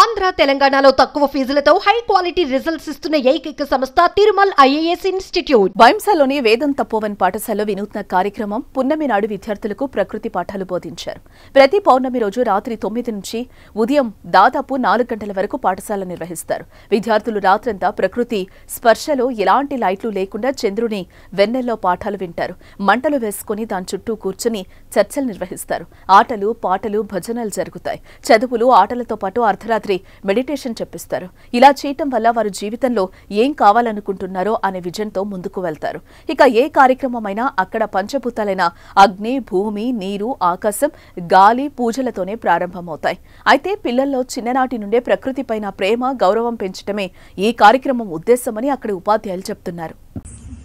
ఆంధ్ర తెలంగాణలో తక్కువ ఫీజులతో high quality results ఇస్తున్న ఏకైక సంస్థ తిరుమల్ ఐఏఎస్ ఇన్స్టిట్యూట్. బైంసాలోని వేదం తపోవన్ పాఠశాలలో వినూత్న కార్యక్రమం పున్నమి నాడు విద్యార్థులకు ప్రకృతి పాఠాలు బోధించారు. ప్రతి పౌర్ణమి రోజు రాత్రి 9 నుంచి ఉదయం దాదాపు 4 గంటల వరకు పాఠశాల నిర్వహిస్తారు. విద్యార్థులు రాత్రంతా ప్రకృతి స్పర్శలో ఎలాంటి లైట్లు లేకుండా చంద్రుని వెన్నెల్లో పాఠాలు వింటారు. మంటలు వేసుకుని దాని చుట్టూ కూర్చుని చర్చలు నిర్వహిస్తారు. ఆటలు పాటలు భజనలు జరుగుతాయి. చదువులు ఆటలతో పాటు అర్ధరాత్రి మెడిటేషన్ చెప్పిస్తారు. ఇలా చేయటం వల్ల వారు జీవితంలో ఏం కావాలనుకుంటున్నారో అనే విజన్తో ముందుకు వెళ్తారు. ఇక ఏ కార్యక్రమమైనా అక్కడ పంచభూతాలైన అగ్ని, భూమి, నీరు, ఆకాశం, గాలి పూజలతోనే ప్రారంభమవుతాయి. అయితే పిల్లల్లో చిన్ననాటి నుండే ప్రకృతిపైన ప్రేమ, గౌరవం పెంచడమే ఈ కార్యక్రమం ఉద్దేశమని అక్కడి ఉపాధ్యాయులు చెప్తున్నారు.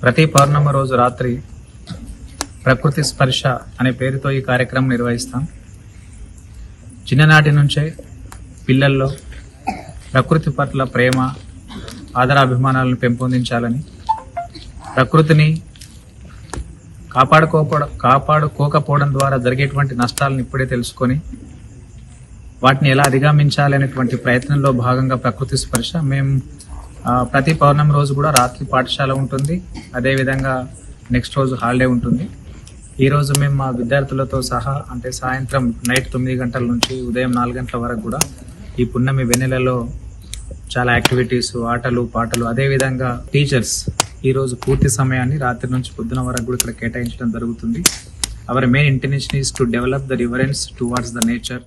ప్రతి పౌర్ణమి రోజు రాత్రి ప్రకృతి స్పర్శ అనే పేరుతో ఈ కార్యక్రమం నిర్వహిస్తాం. చిన్ననాటి నుంచే పిల్లల్లో ప్రకృతి పట్ల ప్రేమ, ఆదరాభిమానాలను పెంపొందించాలని, ప్రకృతిని కాపాడుకోకపోవడం ద్వారా జరిగేటువంటి నష్టాలను ఇప్పుడే తెలుసుకొని వాటిని ఎలా అధిగమించాలనేటువంటి ప్రయత్నంలో భాగంగా ప్రకృతి స్పర్శ మేము ప్రతి పౌర్ణమి రోజు కూడా రాత్రి పాఠశాల ఉంటుంది. అదేవిధంగా నెక్స్ట్ రోజు హాలిడే ఉంటుంది. ఈరోజు మేము మా విద్యార్థులతో సహా అంటే సాయంత్రం నైట్ 9 గంటల నుంచి ఉదయం 4 గంటల వరకు కూడా ఈ పున్నమి వెన్నెలలో చాలా యాక్టివిటీస్, ఆటలు పాటలు, అదేవిధంగా టీచర్స్ ఈరోజు పూర్తి సమయాన్ని రాత్రి నుంచి పొద్దున వరకు కూడా ఇక్కడ కేటాయించడం జరుగుతుంది. Our main intention is to develop the reverence towards the nature.